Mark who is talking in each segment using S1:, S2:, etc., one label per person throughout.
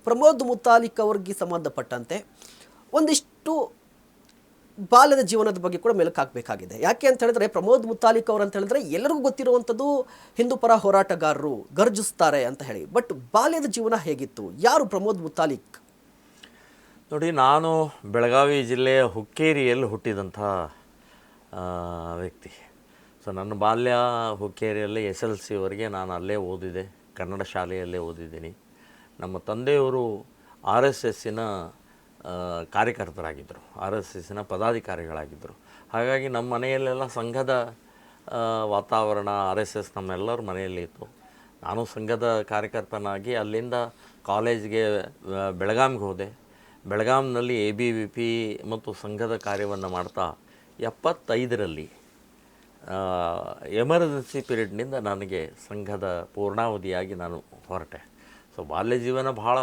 S1: ಪ್ರಮೋದ್ ಮುತಾಲಿಕ್ ಅವ್ರಿಗೆ ಸಂಬಂಧಪಟ್ಟಂತೆ ಒಂದಿಷ್ಟು ಬಾಲ್ಯದ ಜೀವನದ ಬಗ್ಗೆ ಕೂಡ ಮೆಲುಕು ಹಾಕಬೇಕಾಗಿದೆ. ಯಾಕೆ ಅಂತ ಹೇಳಿದ್ರೆ ಪ್ರಮೋದ್ ಮುತಾಲಿಕ್ ಅವರು ಅಂತ ಹೇಳಿದ್ರೆ ಎಲ್ಲರಿಗೂ ಗೊತ್ತಿರುವಂಥದ್ದು ಹಿಂದೂ ಪರ ಹೋರಾಟಗಾರರು, ಗರ್ಜಿಸ್ತಾರೆ ಅಂತ ಹೇಳಿ. ಬಟ್ ಬಾಲ್ಯದ ಜೀವನ ಹೇಗಿತ್ತು? ಯಾರು ಪ್ರಮೋದ್ ಮುತಾಲಿಕ್?
S2: ನೋಡಿ, ನಾನು ಬೆಳಗಾವಿ ಜಿಲ್ಲೆಯ ಹುಕ್ಕೇರಿಯಲ್ಲಿ ಹುಟ್ಟಿದಂಥ ವ್ಯಕ್ತಿ. ಸೊ ನನ್ನ ಬಾಲ್ಯ ಹುಕ್ಕೇರಿಯಲ್ಲಿ SLCವರೆಗೆ ನಾನು ಅಲ್ಲೇ ಓದಿದೆ, ಕನ್ನಡ ಶಾಲೆಯಲ್ಲೇ ಓದಿದ್ದೀನಿ. ನಮ್ಮ ತಂದೆಯವರು RSSನ ಕಾರ್ಯಕರ್ತರಾಗಿದ್ದರು, RSSನ ಪದಾಧಿಕಾರಿಗಳಾಗಿದ್ದರು. ಹಾಗಾಗಿ ನಮ್ಮ ಮನೆಯಲ್ಲೆಲ್ಲ ಸಂಘದ ವಾತಾವರಣ, RSS ನಮ್ಮೆಲ್ಲರ ಮನೆಯಲ್ಲಿ ಇತ್ತು. ನಾನು ಸಂಘದ ಕಾರ್ಯಕರ್ತನಾಗಿ ಅಲ್ಲಿಂದ ಕಾಲೇಜ್ಗೆ ಬೆಳಗಾವಿಗೆ ಹೋದೆ. ಬೆಳಗಾಂನಲ್ಲಿ ABVP ಮತ್ತು ಸಂಘದ ಕಾರ್ಯವನ್ನು ಮಾಡ್ತಾ 75ರಲ್ಲಿ ಎಮರ್ಜೆನ್ಸಿ ಪೀರಿಯಡ್ನಿಂದ ನನಗೆ ಸಂಘದ ಪೂರ್ಣಾವಧಿಯಾಗಿ ನಾನು ಹೊರಟೆ. ಸೊ ಬಾಲ್ಯ ಜೀವನ ಭಾಳ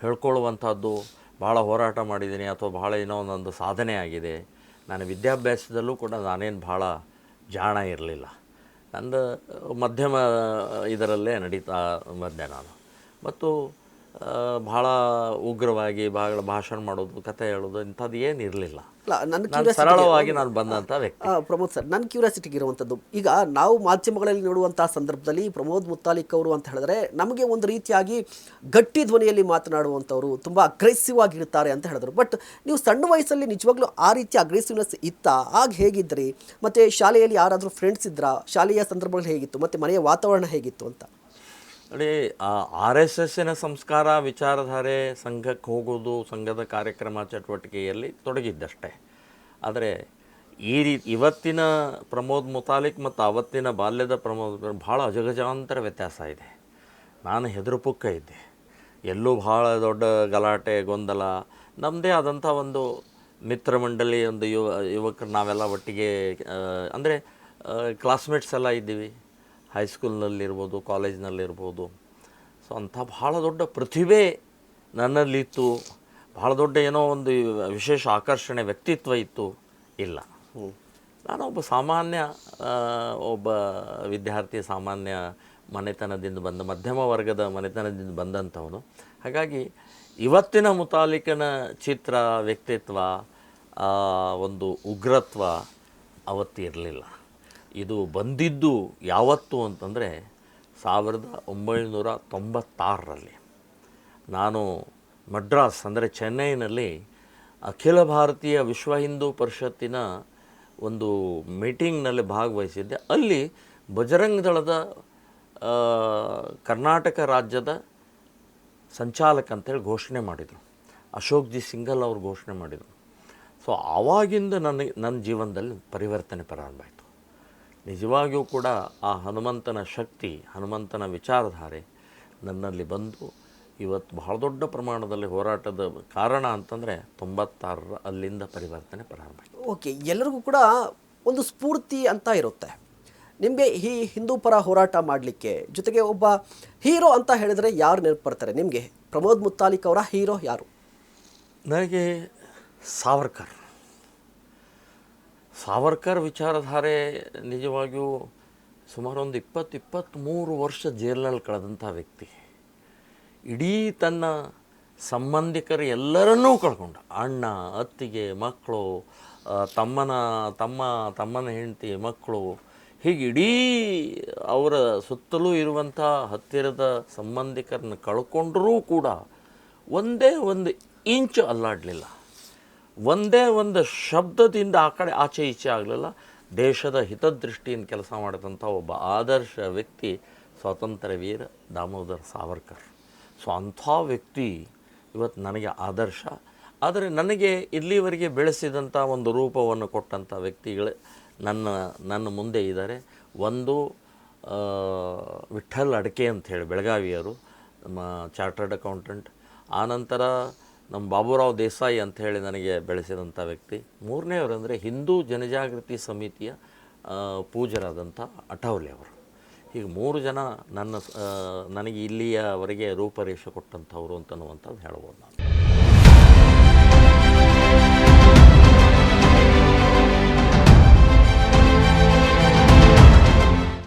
S2: ಹೇಳ್ಕೊಳ್ಳುವಂಥದ್ದು, ಭಾಳ ಹೋರಾಟ ಮಾಡಿದ್ದೀನಿ ಅಥವಾ ಭಾಳ ಏನೋ ಒಂದೊಂದು ಸಾಧನೆ ಆಗಿದೆ. ನಾನು ವಿದ್ಯಾಭ್ಯಾಸದಲ್ಲೂ ಕೂಡ ನಾನೇನು ಭಾಳ ಜಾಣ ಇರಲಿಲ್ಲ. ನಂದು ಮಧ್ಯಮ ಇದರಲ್ಲೇ ನಡೀತಾ ಬಂದೆ ನಾನು. ಮತ್ತು ಭಾಳ ಉಗ್ರವಾಗಿ ಭಾಳ ಭಾಷಣ ಮಾಡೋದು, ಕತೆ ಹೇಳೋದು ಇಂಥದ್ದು ಏನು ಇರಲಿಲ್ಲ. ನಾನು ಸರಳವಾಗಿ ನಾನು ಬಂದಂಥ ವ್ಯಕ್ತಿ.
S1: ಪ್ರಮೋದ್ ಸರ್, ನನ್ನ ಕ್ಯೂರಿಯಾಸಿಟಿಗೆ ಇರುವಂಥದ್ದು, ಈಗ ನಾವು ಮಾಧ್ಯಮಗಳಲ್ಲಿ ನೋಡುವಂಥ ಸಂದರ್ಭದಲ್ಲಿ ಪ್ರಮೋದ್ ಮುತಾಲಿಕ್ ಅವರು ಅಂತ ಹೇಳಿದ್ರೆ ನಮಗೆ ಒಂದು ರೀತಿಯಾಗಿ ಗಟ್ಟಿ ಧ್ವನಿಯಲ್ಲಿ ಮಾತನಾಡುವಂಥವ್ರು, ತುಂಬ ಅಗ್ರೆಸಿವ್ ಆಗಿರ್ತಾರೆ ಅಂತ ಹೇಳಿದ್ರು. ಬಟ್ ನೀವು ಸಣ್ಣ ವಯಸ್ಸಲ್ಲಿ ನಿಜವಾಗ್ಲೂ ಆ ರೀತಿ ಅಗ್ರೆಸಿವ್ನೆಸ್ ಇತ್ತಾ? ಆಗ ಹೇಗಿದ್ರಿ? ಮತ್ತು ಶಾಲೆಯಲ್ಲಿ ಯಾರಾದರೂ ಫ್ರೆಂಡ್ಸ್ ಇದ್ರಾ? ಶಾಲೆಯ ಸಂದರ್ಭಗಳು ಹೇಗಿತ್ತು? ಮತ್ತು ಮನೆಯ ವಾತಾವರಣ ಹೇಗಿತ್ತು ಅಂತ?
S2: ನೋಡಿ, RSSನ ಸಂಸ್ಕಾರ, ವಿಚಾರಧಾರೆ, ಸಂಘಕ್ಕೆ ಹೋಗೋದು, ಸಂಘದ ಕಾರ್ಯಕ್ರಮ ಚಟುವಟಿಕೆಯಲ್ಲಿ ತೊಡಗಿದ್ದಷ್ಟೇ. ಆದರೆ ಇವತ್ತಿನ ಪ್ರಮೋದ್ ಮುತಾಲಿಕ್ ಮತ್ತು ಆವತ್ತಿನ ಬಾಲ್ಯದ ಪ್ರಮೋದ್ ಭಾಳ ಅಜಗಜಾಂತರ ವ್ಯತ್ಯಾಸ ಇದೆ. ನಾನು ಹೆದರುಪುಕ್ಕ ಇದ್ದೆ. ಎಲ್ಲೂ ಭಾಳ ದೊಡ್ಡ ಗಲಾಟೆ, ಗೊಂದಲ, ನಮ್ಮದೇ ಆದಂಥ ಒಂದು ಮಿತ್ರಮಂಡಳಿ, ಒಂದು ಯುವಕರು ನಾವೆಲ್ಲ ಒಟ್ಟಿಗೆ, ಅಂದರೆ ಕ್ಲಾಸ್ಮೇಟ್ಸ್ ಎಲ್ಲ ಇದ್ದೀವಿ, ಹೈಸ್ಕೂಲ್ನಲ್ಲಿರ್ಬೋದು, ಕಾಲೇಜ್ನಲ್ಲಿರ್ಬೋದು. ಸೊ ಅಂಥ ಭಾಳ ದೊಡ್ಡ ಪ್ರತಿಭೆ ನನ್ನಲ್ಲಿತ್ತು, ಭಾಳ ದೊಡ್ಡ ಏನೋ ಒಂದು ವಿಶೇಷ ಆಕರ್ಷಣೆ, ವ್ಯಕ್ತಿತ್ವ ಇತ್ತು, ಇಲ್ಲ. ನಾನೊಬ್ಬ ಸಾಮಾನ್ಯ ಒಬ್ಬ ವಿದ್ಯಾರ್ಥಿ, ಸಾಮಾನ್ಯ ಮನೆತನದಿಂದ ಬಂದ, ಮಧ್ಯಮ ವರ್ಗದ ಮನೆತನದಿಂದ ಬಂದಂಥವನು. ಹಾಗಾಗಿ ಇವತ್ತಿನ ಮುತಾಲಿಕನ ಚಿತ್ರ, ವ್ಯಕ್ತಿತ್ವ, ಒಂದು ಉಗ್ರತ್ವ ಅವತ್ತು ಇರಲಿಲ್ಲ. ಇದು ಬಂದಿದ್ದು ಯಾವತ್ತು ಅಂತಂದರೆ 1996ರಲ್ಲಿ. ನಾನು ಮಡ್ರಾಸ್ ಅಂದರೆ ಚೆನ್ನೈನಲ್ಲಿ ಅಖಿಲ ಭಾರತೀಯ ವಿಶ್ವ ಹಿಂದೂ ಪರಿಷತ್ತಿನ ಒಂದು ಮೀಟಿಂಗ್ನಲ್ಲಿ ಭಾಗವಹಿಸಿದ್ದೆ. ಅಲ್ಲಿ ಬಜರಂಗ ದಳದ ಕರ್ನಾಟಕ ರಾಜ್ಯದ ಸಂಚಾಲಕ ಅಂತೇಳಿ ಘೋಷಣೆ ಮಾಡಿದರು. ಅಶೋಕ್ ಜಿ ಸಿಂಘಲ್ ಅವರು ಘೋಷಣೆ ಮಾಡಿದರು. ಸೊ ಆವಾಗಿಂದ ನನ್ನ ಜೀವನದಲ್ಲಿ ಪರಿವರ್ತನೆ ಪ್ರಾರಂಭ ಆಯಿತು. ನಿಜವಾಗಿಯೂ ಕೂಡ ಆ ಹನುಮಂತನ ಶಕ್ತಿ, ಹನುಮಂತನ ವಿಚಾರಧಾರೆ ನನ್ನಲ್ಲಿ ಬಂದು ಇವತ್ತು ಬಹಳ ದೊಡ್ಡ ಪ್ರಮಾಣದಲ್ಲಿ ಹೋರಾಟದ ಕಾರಣ ಅಂತಂದರೆ 96ರ ಅಲ್ಲಿಂದ ಪರಿವರ್ತನೆ ಪ್ರಾರಂಭ ಆಯಿತು.
S1: ಓಕೆ, ಎಲ್ಲರಿಗೂ ಕೂಡ ಒಂದು ಸ್ಫೂರ್ತಿ ಅಂತ ಇರುತ್ತೆ. ನಿಮಗೆ ಈ ಹಿಂದೂ ಪರ ಹೋರಾಟ ಮಾಡಲಿಕ್ಕೆ ಜೊತೆಗೆ ಒಬ್ಬ ಹೀರೋ ಅಂತ ಹೇಳಿದರೆ ಯಾರು ನೆನಪು ಬರ್ತಾರೆ ನಿಮಗೆ? ಪ್ರಮೋದ್ ಮುತಾಲಿಕ್ ಅವರ ಹೀರೋ ಯಾರು?
S2: ನನಗೆ ಸಾವರ್ಕರ್ ವಿಚಾರಧಾರೆ ನಿಜವಾಗಿಯೂ ಸುಮಾರು ಒಂದು 23 ವರ್ಷ ಜೈಲಿನಲ್ಲಿ ಕಳೆದಂಥ ವ್ಯಕ್ತಿ. ಇಡೀ ತನ್ನ ಸಂಬಂಧಿಕರು ಎಲ್ಲರನ್ನೂ ಕಳ್ಕೊಂಡ. ಅಣ್ಣ, ಅತ್ತಿಗೆ, ಮಕ್ಕಳು, ತಮ್ಮನ ಹೆಂಡತಿ, ಮಕ್ಕಳು, ಹೀಗೆ ಇಡೀ ಅವರ ಸುತ್ತಲೂ ಇರುವಂಥ ಹತ್ತಿರದ ಸಂಬಂಧಿಕರನ್ನು ಕಳ್ಕೊಂಡರೂ ಕೂಡ ಒಂದೇ ಒಂದು ಇಂಚು ಅಲ್ಲಾಡಲಿಲ್ಲ. ಒಂದೇ ಒಂದು ಶಬ್ದದಿಂದ ಆ ಕಡೆ ಆಚೆ ಈಚೆ ಆಗಲಿಲ್ಲ. ದೇಶದ ಹಿತದೃಷ್ಟಿಯಿಂದ ಕೆಲಸ ಮಾಡಿದಂಥ ಒಬ್ಬ ಆದರ್ಶ ವ್ಯಕ್ತಿ ಸ್ವಾತಂತ್ರ್ಯ ವೀರ ದಾಮೋದರ್ ಸಾವರ್ಕರ್. ಸೊ ಅಂಥ ವ್ಯಕ್ತಿ ಇವತ್ತು ನನಗೆ ಆದರ್ಶ. ಆದರೆ ನನಗೆ ಇಲ್ಲಿವರೆಗೆ ಬೆಳೆಸಿದಂಥ ಒಂದು ರೂಪವನ್ನು ಕೊಟ್ಟಂಥ ವ್ಯಕ್ತಿಗಳು ನನ್ನ ಮುಂದೆ ಇದ್ದಾರೆ. ಒಂದು ವಿಠ್ಠಲ್ ಅಡ್ಕೆ ಅಂಥೇಳಿ ಬೆಳಗಾವಿಯವರು, ನಮ್ಮ ಚಾರ್ಟರ್ಡ್ ಅಕೌಂಟೆಂಟ್. ಆನಂತರ ನಮ್ಮ ಬಾಬುರಾವ್ ದೇಸಾಯಿ ಅಂಥೇಳಿ ನನಗೆ ಬೆಳೆಸಿದಂಥ ವ್ಯಕ್ತಿ. ಮೂರನೇವರು ಅಂದರೆ ಹಿಂದೂ ಜನಜಾಗೃತಿ ಸಮಿತಿಯ ಪೂಜ್ಯರಾದಂಥ ಅಠೌಲೆ ಅವರು. ಹೀಗೆ 3 ಜನ ನನಗೆ ಇಲ್ಲಿಯವರೆಗೆ ರೂಪರೇಷೆ ಕೊಟ್ಟಂಥವ್ರು ಅಂತನ್ನುವಂಥದ್ದು ಹೇಳ್ಬೋದು ನಾನು.